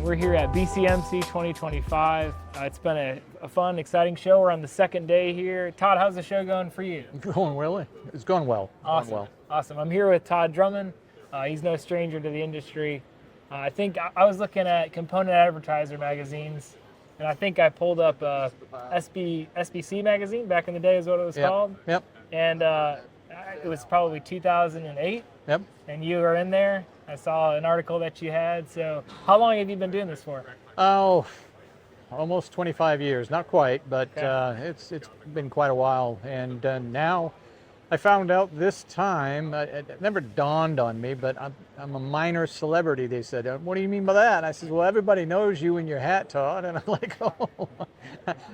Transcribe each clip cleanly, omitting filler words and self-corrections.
We're here at BCMC 2025. It's been a fun, exciting show. We're on the second day here. Todd, how's the show going for you? Going well. It's going well. Awesome. Going well. Awesome. I'm here with Todd Drummond. He's no stranger to the industry. I think I was looking at component advertiser magazines, and I think I pulled up SBC magazine back in the day is what it was called. Yep. And it was probably 2008. Yep. And you were in there. I saw an article that you had. So how long have you been doing this for? Oh, almost 25 years. Not quite, but it's been quite a while. And now I found out this time, it never dawned on me, but I'm a minor celebrity, they said. What do you mean by that? And I said, well, everybody knows you in your hat, Todd. And I'm like, oh.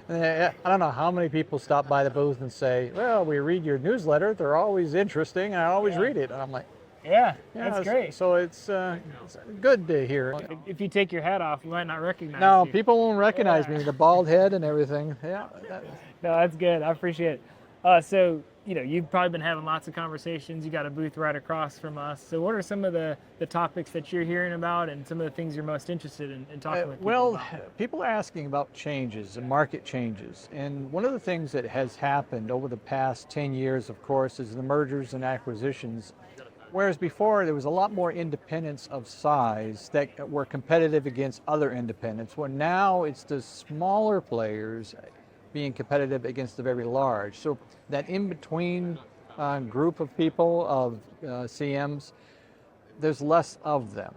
I don't know how many people stop by the booth and say, well, we read your newsletter. They're always interesting. And I always read it. And I'm like, yeah, that's great. So it's good to hear. If you take your hat off, you might not recognize No, you. people won't recognize me, the bald head and everything. Yeah. No, that's good. I appreciate it. So, you've probably been having lots of conversations. You got a booth right across from us. So what are some of the topics that you're hearing about and some of the things you're most interested in talking with people about? People are asking about changes and market changes. And one of the things that has happened over the past 10 years, of course, is the mergers and acquisitions. Whereas before there was a lot more independents of size that were competitive against other independents, where now it's the smaller players being competitive against the very large. So that in-between group of people, of CMs, there's less of them.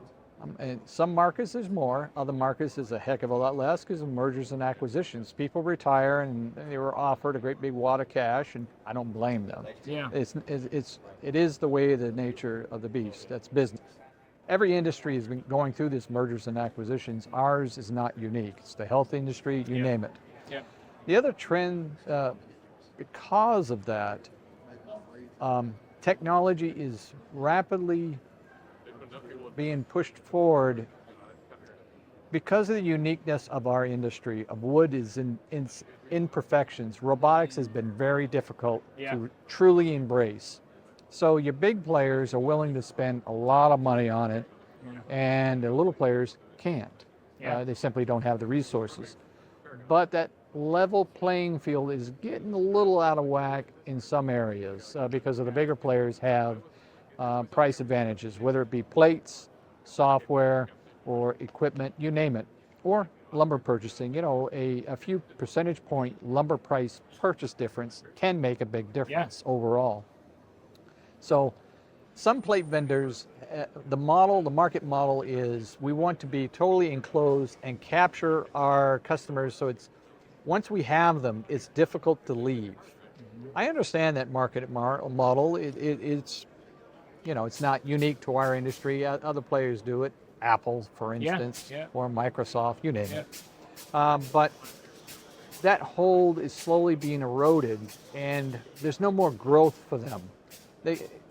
In some markets there's more, other markets there's a heck of a lot less because of mergers and acquisitions. People retire and they were offered a great big wad of cash, and I don't blame them. Yeah. It is the way, the nature of the beast. That's business. Every industry has been going through this mergers and acquisitions. Ours is not unique. It's the health industry, you name it. Yeah. The other trend, because of that, technology is rapidly being pushed forward because of the uniqueness of our industry. Of wood is in imperfections. Robotics has been very difficult to truly embrace. So your big players are willing to spend a lot of money on it, and the little players can't. They simply don't have the resources. But that level playing field is getting a little out of whack in some areas because of the bigger players have price advantages, whether it be plates, software, or equipment, you name it, or lumber purchasing. A few percentage point lumber price purchase difference can make a big difference overall. So some plate vendors, the market model is we want to be totally enclosed and capture our customers, so it's once we have them, it's difficult to leave. I understand that market model. It's it's not unique to our industry. Other players do it. Apple, for instance, or Microsoft, you name it. But that hold is slowly being eroded, and there's no more growth for them.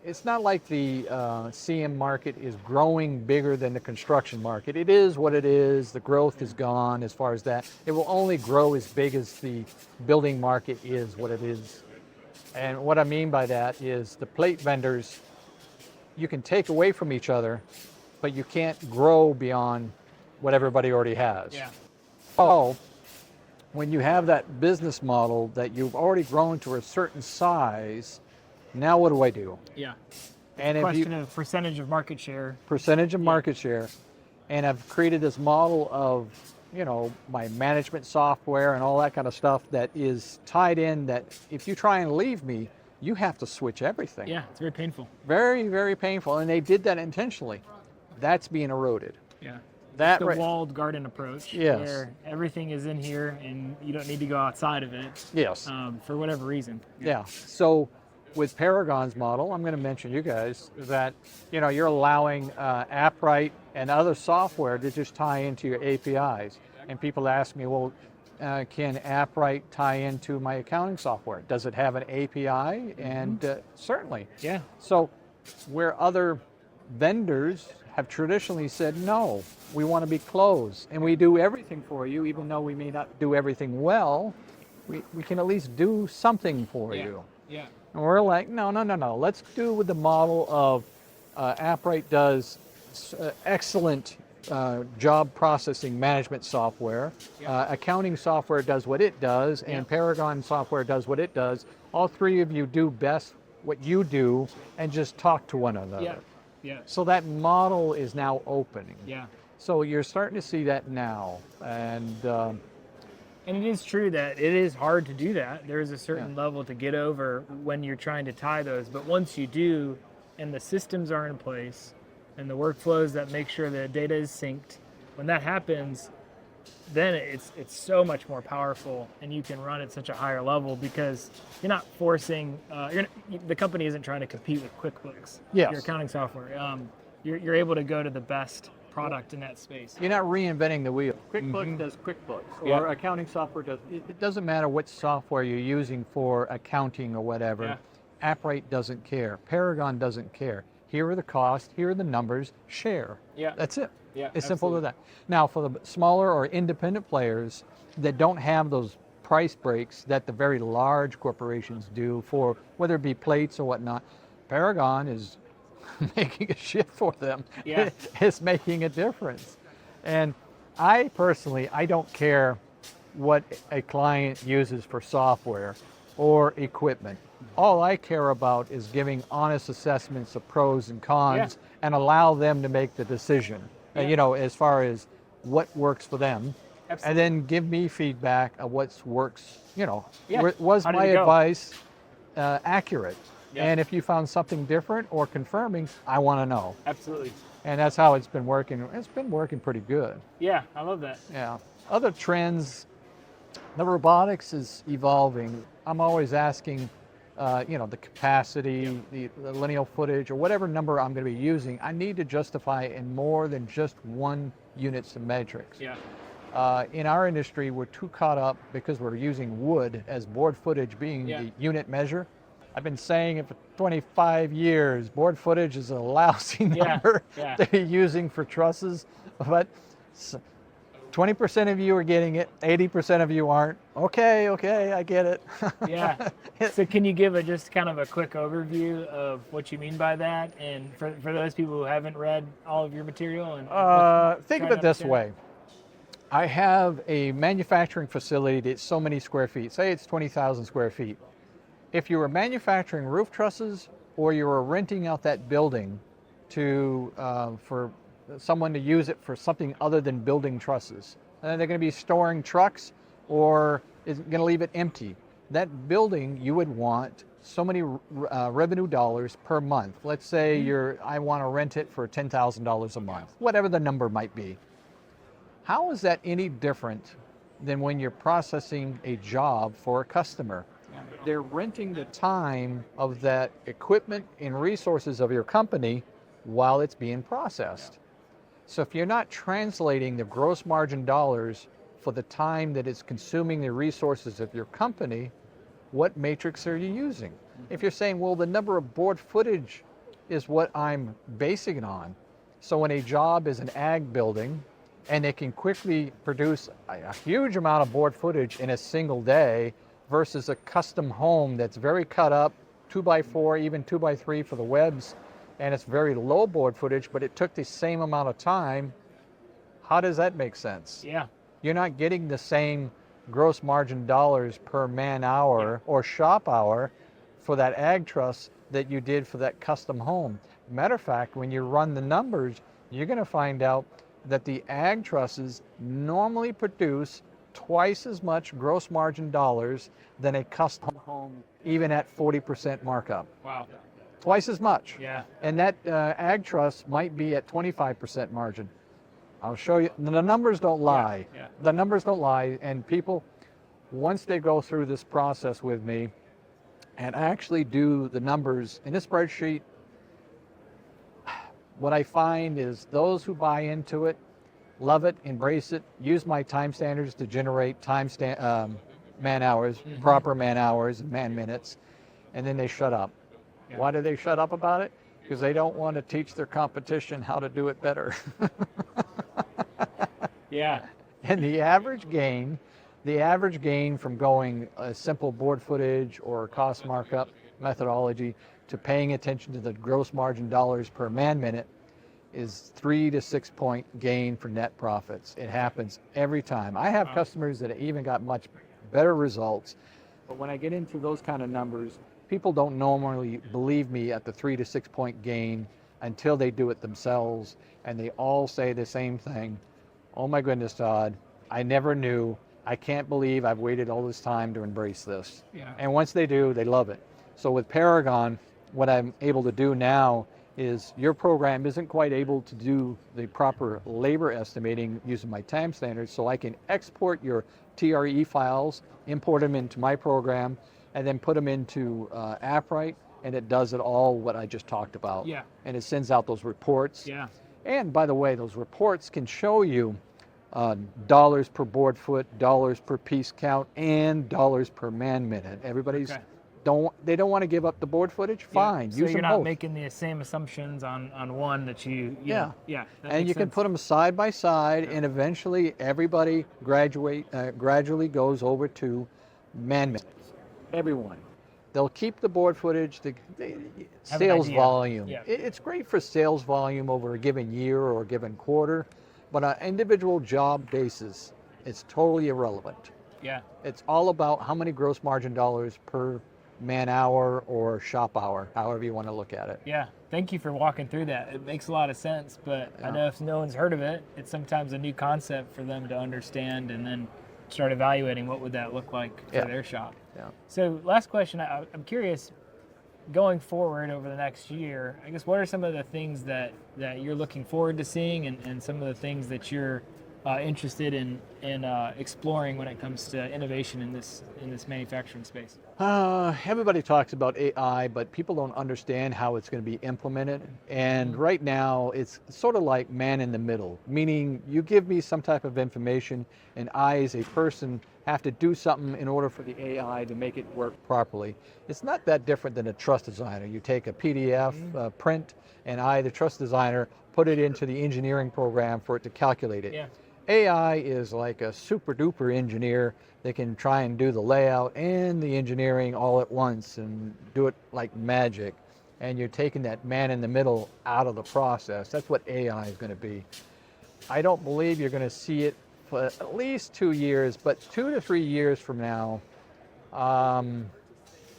It's not like the CM market is growing bigger than the construction market. It is what it is. The growth is gone as far as that. It will only grow as big as the building market is what it is. And what I mean by that is the plate vendors, you can take away from each other, but you can't grow beyond what everybody already has. Yeah. So when you have that business model that you've already grown to a certain size, now what do I do? Yeah. And if question of percentage of market share. Percentage of market share. And I've created this model of, my management software and all that kind of stuff that is tied in that if you try and leave me, you have to switch everything. Yeah, it's very painful. Very, very painful. And they did that intentionally. That's being eroded. Yeah. That the walled garden approach. Yes. Where everything is in here and you don't need to go outside of it. Yes. For whatever reason. Yeah. So with Paragon's model, I'm going to mention you guys that, you're allowing AppWright and other software to just tie into your APIs. And people ask me, well, can AppWright tie into my accounting software? Does it have an API? And certainly. Yeah. So where other vendors have traditionally said, no, we want to be closed and we do everything for you, even though we may not do everything well, we can at least do something for you. Yeah. And we're like, no. Let's do with the model of AppWright does excellent job processing management software. Accounting software does what it does, and Paragon software does what it does. All three of you do best what you do and just talk to one another. So that model is now opening. So you're starting to see that now. And it is true that it is hard to do that. There is a certain level to get over when you're trying to tie those. But once you do, and the systems are in place, and the workflows that make sure the data is synced, when that happens, then it's so much more powerful, and you can run at such a higher level because you're not forcing. The company isn't trying to compete with QuickBooks, your accounting software. You're able to go to the best product in that space. You're not reinventing the wheel. QuickBooks does QuickBooks, or accounting software does. It doesn't matter what software you're using for accounting or whatever. AppWright doesn't care. Paragon doesn't care. Here are the costs. Here are the numbers. Share. That's it. It's simple as that. Now, for the smaller or independent players that don't have those price breaks that the very large corporations do for whether it be plates or whatnot, Paragon is making a shift for them. It's making a difference. And I personally, I don't care what a client uses for software or equipment. All I care about is giving honest assessments of pros and cons and allow them to make the decision, as far as what works for them. And then give me feedback of what works, was my advice accurate? And if you found something different or confirming, I want to know. And that's how it's been working. It's been working pretty good. I love that. Other trends, the robotics is evolving. I'm always asking, the capacity, the lineal footage, or whatever number I'm going to be using, I need to justify in more than just one units of metrics. In our industry, we're too caught up because we're using wood as board footage being the unit measure. I've been saying it for 25 years. Board footage is a lousy number to be using for trusses, but 20% of you are getting it, 80% of you aren't. Okay, I get it. So can you give just kind of a quick overview of what you mean by that? And for those people who haven't read all of your material? And think of it this way. I have a manufacturing facility that's so many square feet. Say it's 20,000 square feet. If you were manufacturing roof trusses or you were renting out that building for someone to use it for something other than building trusses, and they're going to be storing trucks or is going to leave it empty, that building you would want so many revenue dollars per month. Let's say I want to rent it for $10,000 a month, whatever the number might be. How is that any different than when you're processing a job for a customer? They're renting the time of that equipment and resources of your company while it's being processed. So if you're not translating the gross margin dollars for the time that it's consuming the resources of your company, what matrix are you using? If you're saying, well, the number of board footage is what I'm basing it on. So when a job is an ag building and it can quickly produce a huge amount of board footage in a single day versus a custom home that's very cut up, 2x4, even 2x3 for the webs, and it's very low board footage, but it took the same amount of time, how does that make sense? You're not getting the same gross margin dollars per man hour or shop hour for that ag truss that you did for that custom home. Matter of fact, when you run the numbers, you're going to find out that the ag trusses normally produce twice as much gross margin dollars than a custom home, even at 40% markup. Twice as much. And that ag truss might be at 25% margin. I'll show you. The numbers don't lie. The numbers don't lie. And people, once they go through this process with me and actually do the numbers in a spreadsheet, what I find is those who buy into it, love it, embrace it, use my time standards to generate man hours, proper man hours, man minutes, and then they shut up. Why do they shut up about it? Because they don't want to teach their competition how to do it better. And the average gain from going a simple board footage or cost markup methodology to paying attention to the gross margin dollars per man minute is 3 to 6 point gain for net profits. It happens every time. I have customers that even got much better results, but when I get into those kind of numbers, people don't normally believe me at the 3 to 6 point gain until they do it themselves, and they all say the same thing. Oh my goodness, Todd, I never knew. I can't believe I've waited all this time to embrace this. Yeah. And once they do, they love it. So with Paragon, what I'm able to do now is your program isn't quite able to do the proper labor estimating using my time standards, so I can export your TRE files, import them into my program, and then put them into AppWright, and it does it all what I just talked about. Yeah. And it sends out those reports. Yeah. And by the way, those reports can show you dollars per board foot, dollars per piece count, and dollars per man minute. Everybody's Okay. they don't want to give up the board footage. Fine, So use you're them not both. making the same assumptions on one that you Yeah. know, yeah. That And makes you can sense. put them side by side, and eventually everybody gradually goes over to man minutes. Everyone. They'll keep the board footage, the Have an sales idea. volume. Yeah. It's great for sales volume over a given year or a given quarter, but on an individual job basis, it's totally irrelevant. Yeah. It's all about how many gross margin dollars per man hour or shop hour, however you want to look at it. Yeah. Thank you for walking through that. It makes a lot of sense, but I know if no one's heard of it, it's sometimes a new concept for them to understand and then start evaluating what would that look like for Yeah. their shop. Yeah. So last question, I'm curious, going forward over the next year, I guess what are some of the things that you're looking forward to seeing and some of the things that you're interested in exploring when it comes to innovation in this manufacturing space? Everybody talks about AI, but people don't understand how it's going to be implemented. And right now, it's sort of like man in the middle, meaning you give me some type of information, and I, as a person, have to do something in order for the AI to make it work properly. It's not that different than a truss designer. You take a PDF print, and I, the truss designer, put it into the engineering program for it to calculate it. Yeah. AI is like a super duper engineer that can try and do the layout and the engineering all at once and do it like magic. And you're taking that man in the middle out of the process. That's what AI is going to be. I don't believe you're going to see it for at least 2 years, but 2 to 3 years from now,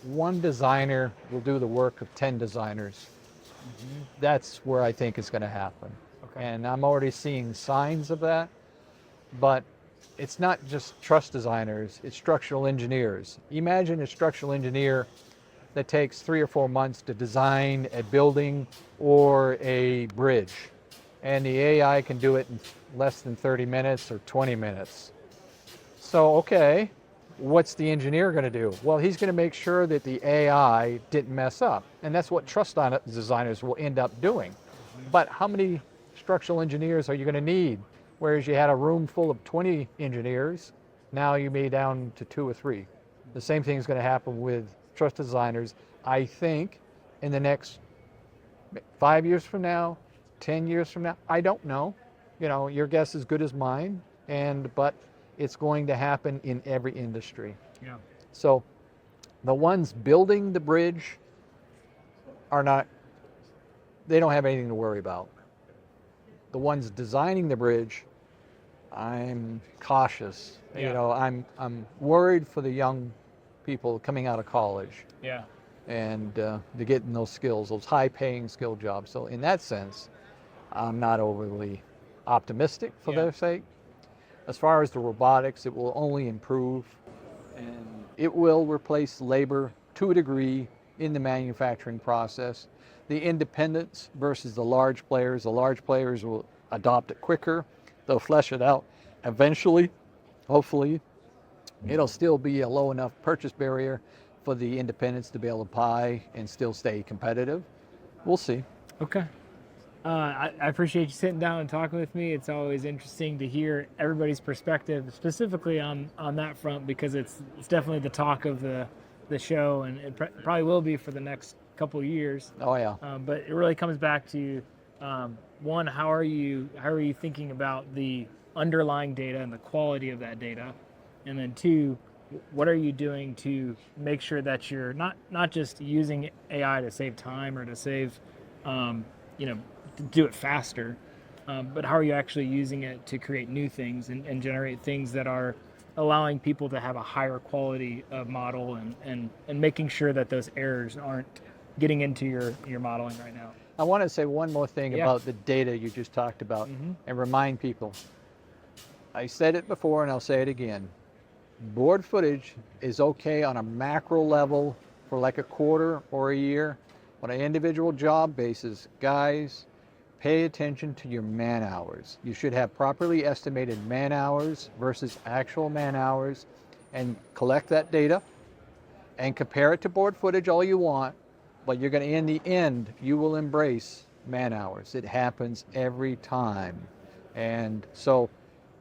one designer will do the work of 10 designers. That's where I think it's going to happen. Okay. And I'm already seeing signs of that. But it's not just truss designers, it's structural engineers. Imagine a structural engineer that takes 3 or 4 months to design a building or a bridge, and the AI can do it in less than 30 minutes or 20 minutes. So, okay, what's the engineer going to do? Well, he's going to make sure that the AI didn't mess up, and that's what truss designers will end up doing. But how many structural engineers are you going to need? Whereas you had a room full of 20 engineers, now you may down to 2 or 3. The same thing is going to happen with truss designers. I think in the next 5 years from now, 10 years from now, I don't know. You know, your guess is good as mine, but it's going to happen in every industry. Yeah. So the ones building the bridge they don't have anything to worry about. The ones designing the bridge, I'm cautious. Yeah. You know, I'm worried for the young people coming out of college Yeah. and to getting those skills, those high-paying skill jobs. So in that sense, I'm not overly optimistic for their sake. As far as the robotics, it will only improve, and it will replace labor to a degree in the manufacturing process. The independents versus the large players will adopt it quicker. They'll flesh it out. Eventually, hopefully, it'll still be a low enough purchase barrier for the independents to be able to buy and still stay competitive. We'll see. Okay. I appreciate you sitting down and talking with me. It's always interesting to hear everybody's perspective, specifically on that front, because it's definitely the talk of the show, and it probably will be for the next couple of years. Oh yeah. But it really comes back to one, how are you thinking about the underlying data and the quality of that data, and then two, what are you doing to make sure that you're not just using AI to save time or to save to do it faster, but how are you actually using it to create new things and generate things that are allowing people to have a higher quality of model and making sure that those errors aren't getting into your modeling right now. I want to say one more thing Yeah. about the data you just talked about and remind people. I said it before and I'll say it again. Board footage is okay on a macro level for like a quarter or a year. On an individual job basis, guys, pay attention to your man hours. You should have properly estimated man hours versus actual man hours and collect that data and compare it to board footage all you want, but you're going to, in the end, you will embrace man hours. It happens every time. And so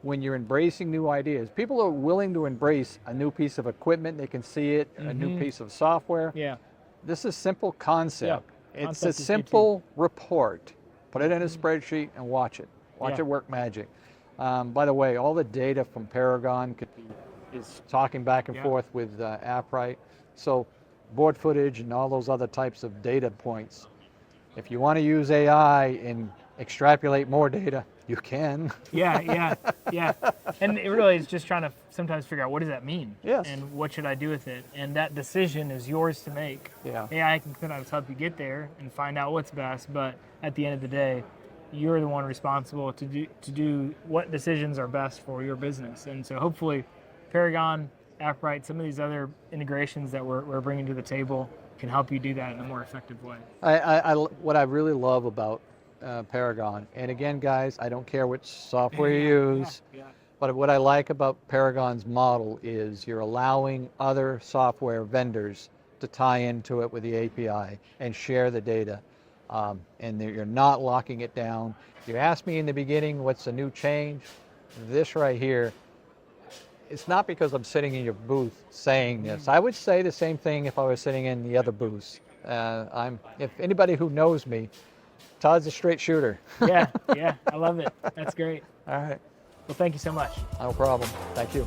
when you're embracing new ideas, people are willing to embrace a new piece of equipment. They can see it, a new piece of software. Yeah. This is simple concept. Yeah. It's Concept a is key, too. simple report. Put it in a spreadsheet and watch it. Watch it work magic. By the way, all the data from Paragon is talking back and forth with AppWright. So board footage and all those other types of data points. If you want to use AI and extrapolate more data, you can. Yeah. And it really is just trying to sometimes figure out what does that mean? Yes. And what should I do with it? And that decision is yours to make. Yeah. AI can sometimes help you get there and find out what's best, but at the end of the day, you're the one responsible to do what decisions are best for your business. And so hopefully Paragon, AppWright, some of these other integrations that we're bringing to the table can help you do that in a more effective way. What I really love about Paragon, and again, guys, I don't care which software you use, but what I like about Paragon's model is you're allowing other software vendors to tie into it with the API and share the data. And you're not locking it down. You asked me in the beginning, what's the new change? This right here, it's not because I'm sitting in your booth saying this. I would say the same thing if I was sitting in the other booths. If anybody who knows me, Todd's a straight shooter. Yeah, I love it. That's great. All right. Well, thank you so much. No problem. Thank you.